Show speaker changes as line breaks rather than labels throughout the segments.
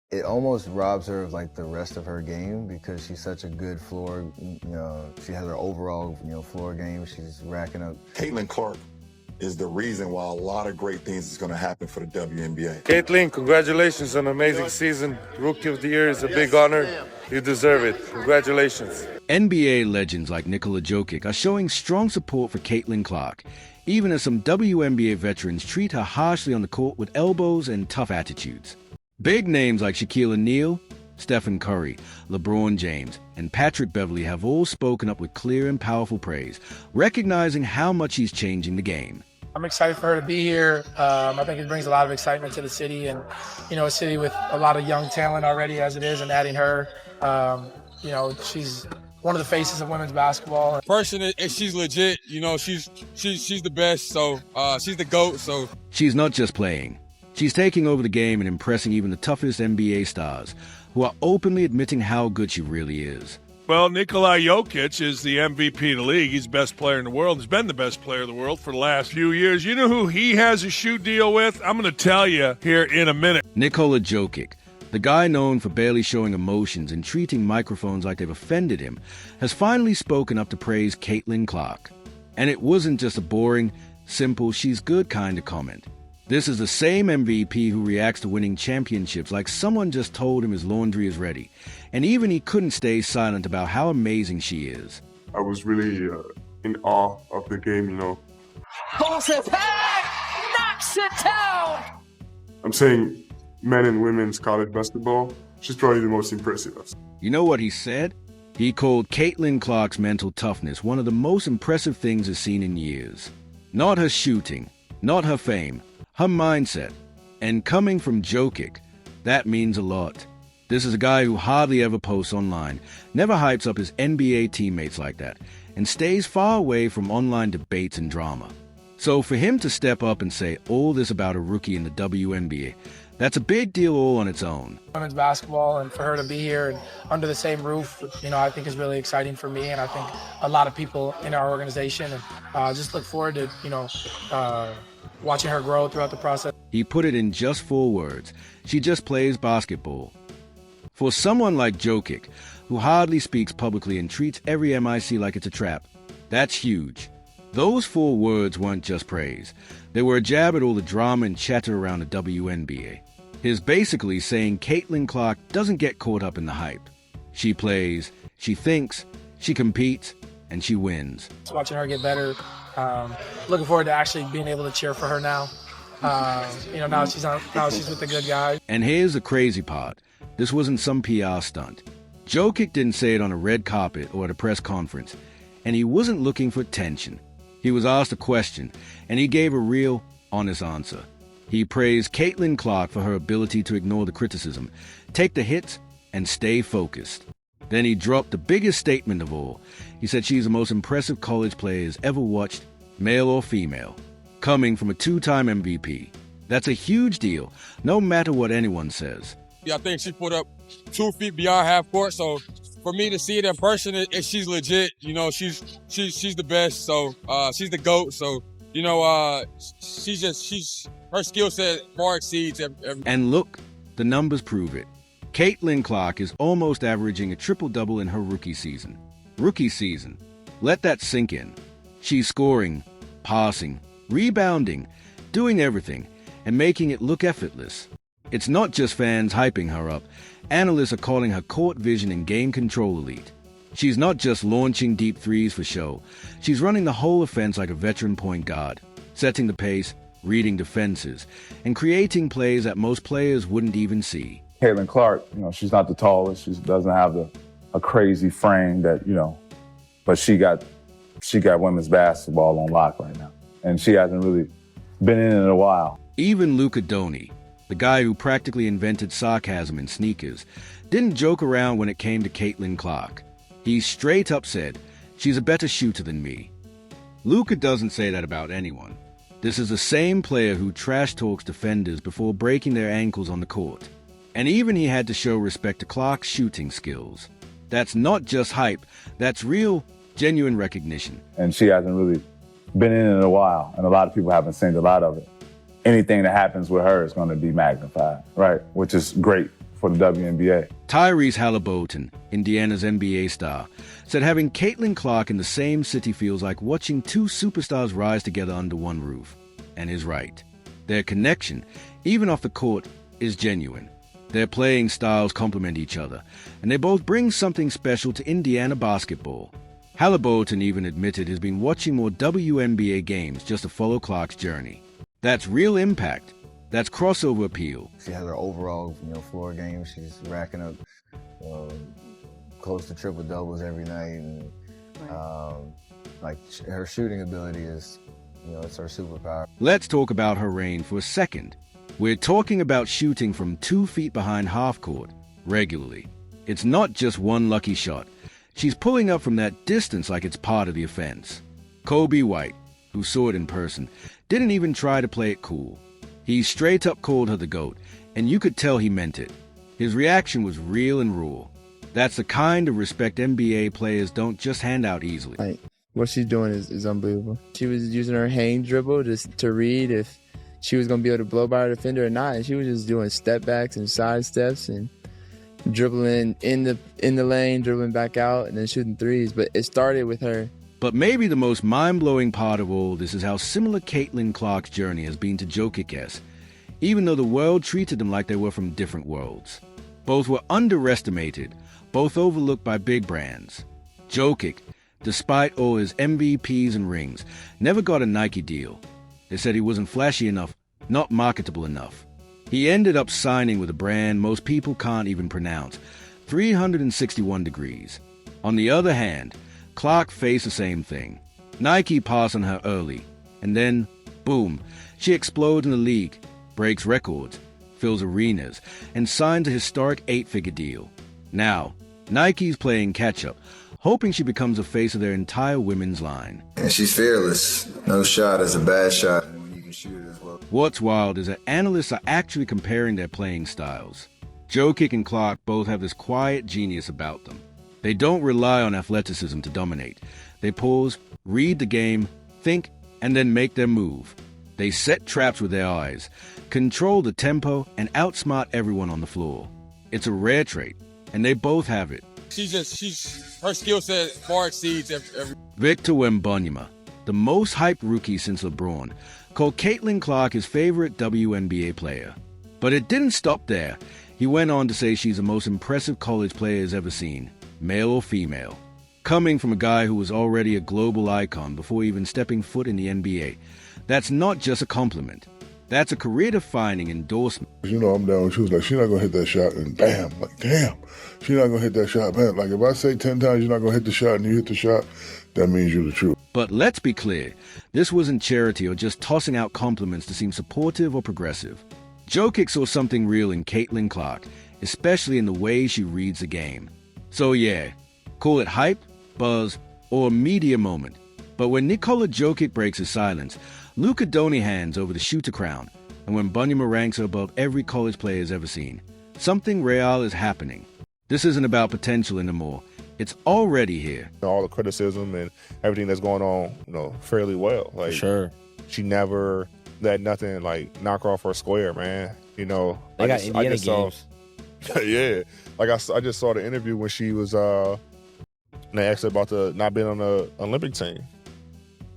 It almost robs her of like the rest of her game because she's such a good floor, she has her overall, floor game. She's racking up.
Caitlin Clark is the reason why a lot of great things is going to happen for the WNBA.
Caitlin, congratulations on an amazing season. Rookie of the Year is a big honor. You deserve it. Congratulations.
NBA legends like Nikola Jokic are showing strong support for Caitlin Clark, even as some WNBA veterans treat her harshly on the court with elbows and tough attitudes. Big names like Shaquille O'Neal, Stephen Curry, LeBron James, and Patrick Beverley have all spoken up with clear and powerful praise, recognizing how much he's changing the game.
I'm excited for her to be here. I think it brings a lot of excitement to the city, and a city with a lot of young talent already as it is, and adding her, she's one of the faces of women's basketball.
Person, she's legit. She's the best. So she's the GOAT. So
she's not just playing. She's taking over the game and impressing even the toughest NBA stars, who are openly admitting how good she really is.
Well, Nikola Jokic is the MVP of the league. He's the best player in the world. He's been the best player in the world for the last few years. You know who he has a shoe deal with? I'm going to tell you here in a minute.
Nikola Jokic, the guy known for barely showing emotions and treating microphones like they've offended him, has finally spoken up to praise Caitlin Clark. And it wasn't just a boring, simple, she's good kind of comment. This is the same MVP who reacts to winning championships like someone just told him his laundry is ready. And even he couldn't stay silent about how amazing she is.
I was really in awe of the game,
Balls attack! Knocks it down!
I'm saying men and women's college basketball, she's probably the most impressive.
You know what he said? He called Caitlin Clark's mental toughness one of the most impressive things he's seen in years. Not her shooting, not her fame, her mindset. And coming from Jokic, that means a lot. This is a guy who hardly ever posts online, never hypes up his NBA teammates like that, and stays far away from online debates and drama. So for him to step up and say all this about a rookie in the WNBA, that's a big deal all on its own.
Women's basketball, and for her to be here and under the same roof, I think is really exciting for me, and I think a lot of people in our organization, and just look forward to, watching her grow throughout the process.
He put it in just 4 words. She just plays basketball. For someone like Jokic, who hardly speaks publicly and treats every MIC like it's a trap, that's huge. Those 4 words weren't just praise. They were a jab at all the drama and chatter around the WNBA. He's basically saying Caitlin Clark doesn't get caught up in the hype. She plays, she thinks, she competes, and she wins.
Watching her get better, looking forward to actually being able to cheer for her now. Now she's with the good guys.
And here's the crazy part. This wasn't some PR stunt. Jokic didn't say it on a red carpet or at a press conference, and he wasn't looking for attention. He was asked a question, and he gave a real, honest answer. He praised Caitlin Clark for her ability to ignore the criticism, take the hits, and stay focused. Then he dropped the biggest statement of all. He said she's the most impressive college player he's ever watched, male or female, coming from a 2-time MVP. That's a huge deal, no matter what anyone says.
yeah, I think she put up 2 feet beyond half court. So for me to see it in person, she's legit. She's the best. So she's the GOAT. So her skill set far exceeds every.
And look, the numbers prove it. Caitlin Clark is almost averaging a triple-double in her rookie season. Rookie season. Let that sink in. She's scoring, passing, rebounding, doing everything, and making it look effortless. It's not just fans hyping her up. Analysts are calling her court vision and game control elite. She's not just launching deep threes for show. She's running the whole offense like a veteran point guard, setting the pace, reading defenses, and creating plays that most players wouldn't even see.
Caitlin Clark, she's not the tallest. She doesn't have a crazy frame but she got women's basketball on lock right now. And she hasn't really been in a while.
Even Luka Doncic, the guy who practically invented sarcasm in sneakers, didn't joke around when it came to Caitlin Clark. He straight up said, "She's a better shooter than me." Luka doesn't say that about anyone. This is the same player who trash talks defenders before breaking their ankles on the court. And even he had to show respect to Clark's shooting skills. That's not just hype, that's real, genuine recognition.
And she hasn't really been in a while, and a lot of people haven't seen a lot of it. Anything that happens with her is going to be magnified, right? Which is great for the WNBA.
Tyrese Halliburton, Indiana's NBA star, said having Caitlin Clark in the same city feels like watching two superstars rise together under one roof. And is right. Their connection, even off the court, is genuine. Their playing styles complement each other, and they both bring something special to Indiana basketball. Halliburton even admitted he's been watching more WNBA games just to follow Clark's journey. That's real impact. That's crossover appeal.
She has her overall, floor game. She's racking up, close to triple doubles every night, and her shooting ability is, it's her superpower.
Let's talk about her reign for a second. We're talking about shooting from 2 feet behind half court regularly. It's not just one lucky shot. She's pulling up from that distance like it's part of the offense. Kobe White, who saw it in person, didn't even try to play it cool. He straight up called her the GOAT, and you could tell he meant it. His reaction was real and raw. That's the kind of respect NBA players don't just hand out easily.
What she's doing is unbelievable. She was using her hang dribble just to read if she was going to be able to blow by her defender or not. And she was just doing step backs and side steps and dribbling in the lane, dribbling back out, and then shooting threes. But it started with her.
But maybe the most mind-blowing part of all this is how similar Caitlin Clark's journey has been to Jokic's, even though the world treated them like they were from different worlds. Both were underestimated, both overlooked by big brands. Jokic, despite all his MVPs and rings, never got a Nike deal. They said he wasn't flashy enough, not marketable enough. He ended up signing with a brand most people can't even pronounce, 361 Degrees. On the other hand, Clark faced the same thing. Nike passed on her early, and then, boom, she explodes in the league, breaks records, fills arenas, and signs a historic 8-figure deal. Now, Nike's playing catch-up, hoping she becomes a face of their entire women's line.
And she's fearless. No shot is a bad shot when you can shoot it as well.
What's wild is that analysts are actually comparing their playing styles. Jokic and Clark both have this quiet genius about them. They don't rely on athleticism to dominate. They pause, read the game, think, and then make their move. They set traps with their eyes, control the tempo, and outsmart everyone on the floor. It's a rare trait, and they both have it.
Her skill set far exceeds every.
Victor Wembanyama, the most hyped rookie since LeBron, called Caitlin Clark his favorite WNBA player. But it didn't stop there. He went on to say she's the most impressive college player he's ever seen, male or female. Coming from a guy who was already a global icon before even stepping foot in the NBA, that's not just a compliment. That's a career-defining endorsement.
I'm down. She was like, she's not going to hit that shot, and bam, like, damn, she's not going to hit that shot, man. Like, if I say 10 times you're not going to hit the shot and you hit the shot, that means you're the truth.
But let's be clear, this wasn't charity or just tossing out compliments to seem supportive or progressive. Jokic saw something real in Caitlin Clark, especially in the way she reads the game. So yeah, call it hype, buzz, or media moment. But when Nikola Jokic breaks his silence, Luka Doncic hands over the shooter crown, and when Wembanyama ranks her above every college player has ever seen, something real is happening. This isn't about potential anymore. It's already here.
All the criticism and everything that's going on, fairly well. Like,
sure.
She never let nothing knock her off her square, man.
They got Indiana games.
Yeah, I just saw the interview when she was. They asked her about not being on the Olympic team.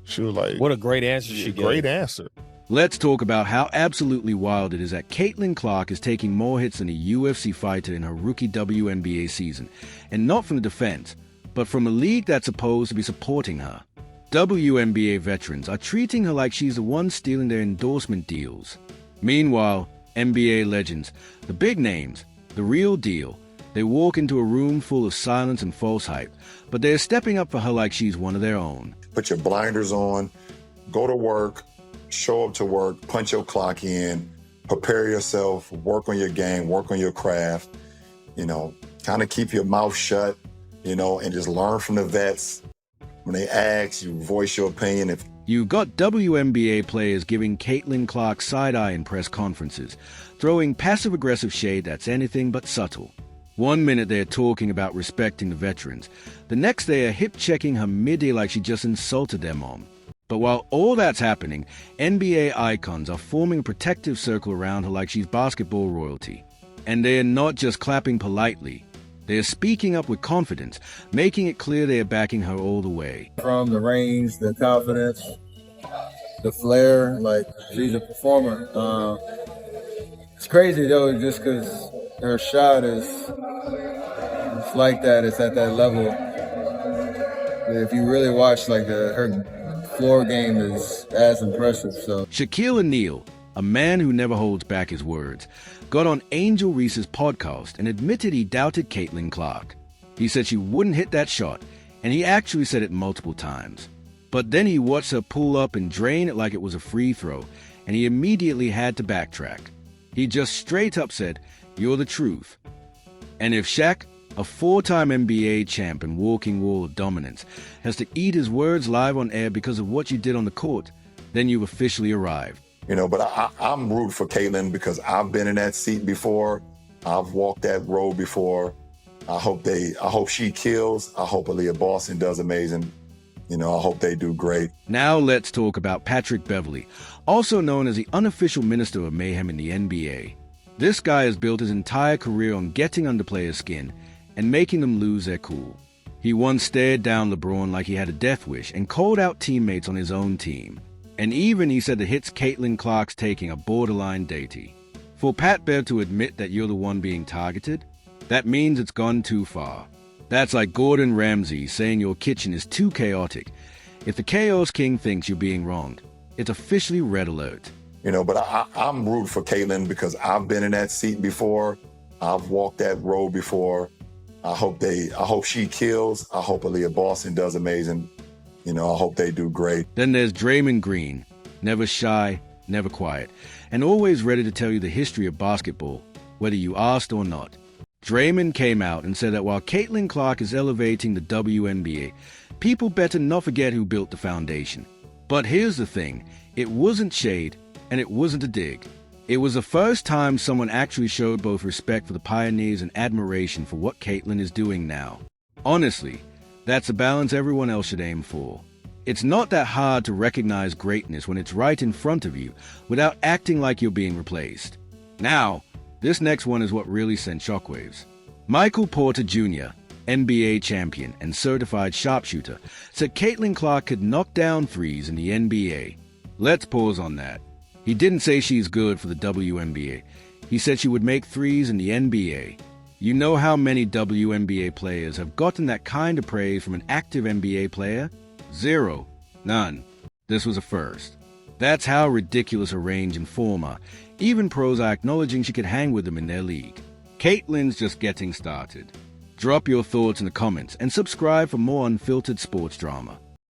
She was like,
"What a great answer she gave!"
Great answer.
Let's talk about how absolutely wild it is that Caitlin Clark is taking more hits than a UFC fighter in her rookie WNBA season, and not from the defense, but from a league that's supposed to be supporting her. WNBA veterans are treating her like she's the one stealing their endorsement deals. Meanwhile, NBA legends, the big names, the real deal, they walk into a room full of silence and false hype, but they're stepping up for her like she's one of their own.
Put your blinders on, go to work, show up to work, punch your clock in, prepare yourself, work on your game, work on your craft, kind of keep your mouth shut, and just learn from the vets. When they ask, you voice your opinion.
You've got WNBA players giving Caitlin Clark side-eye in press conferences, throwing passive-aggressive shade that's anything but subtle. One minute they're talking about respecting the veterans. The next they are hip-checking her mid-ear like she just insulted their mom. But while all that's happening, NBA icons are forming a protective circle around her like she's basketball royalty. And they are not just clapping politely. They are speaking up with confidence, making it clear they are backing her all the way.
From the range, the confidence, the flair, like she's a performer. It's crazy though, just because her shot is it's like that. It's at that level. If you really watch, like her floor game is as impressive. So
Shaquille O'Neal, a man who never holds back his words, got on Angel Reese's podcast and admitted he doubted Caitlin Clark. He said she wouldn't hit that shot, and he actually said it multiple times. But then he watched her pull up and drain it like it was a free throw, and he immediately had to backtrack. He just straight up said, "You're the truth." And if Shaq, a four-time NBA champ and walking wall of dominance, has to eat his words live on air because of what you did on the court, then you've officially arrived.
You know, but I'm rooting for Caitlin because I've been in that seat before. I've walked that road before. I hope she kills. I hope Aaliyah Boston does amazing. You know, I hope they do great.
Now let's talk about Patrick Beverley, also known as the unofficial minister of mayhem in the NBA. This guy has built his entire career on getting under players' skin and making them lose their cool. He once stared down LeBron like he had a death wish and called out teammates on his own team. And even he said the hits Caitlin Clark's taking are borderline datey. For Pat Bev to admit that you're the one being targeted, that means it's gone too far. That's like Gordon Ramsay saying your kitchen is too chaotic. If the Chaos King thinks you're being wronged, it's officially red alert.
You know, but I'm rooting for Caitlin because I've been in that seat before. I've walked that road before. I hope she kills. I hope Aaliyah Boston does amazing. You know, I hope they do great.
Then there's Draymond Green, never shy, never quiet, and always ready to tell you the history of basketball, whether you asked or not. Draymond came out and said that while Caitlin Clark is elevating the WNBA, people better not forget who built the foundation. But here's the thing, it wasn't shade, and it wasn't a dig. It was the first time someone actually showed both respect for the pioneers and admiration for what Caitlin is doing now. Honestly, that's a balance everyone else should aim for. It's not that hard to recognize greatness when it's right in front of you without acting like you're being replaced. Now, this next one is what really sent shockwaves. Michael Porter Jr., NBA champion and certified sharpshooter, said Caitlin Clark could knock down threes in the NBA. Let's pause on that. He didn't say she's good for the WNBA. He said she would make threes in the NBA. You know how many WNBA players have gotten that kind of praise from an active NBA player? Zero. None. This was a first. That's how ridiculous her range and form are. Even pros are acknowledging she could hang with them in their league. Caitlin's just getting started. Drop your thoughts in the comments and subscribe for more unfiltered sports drama.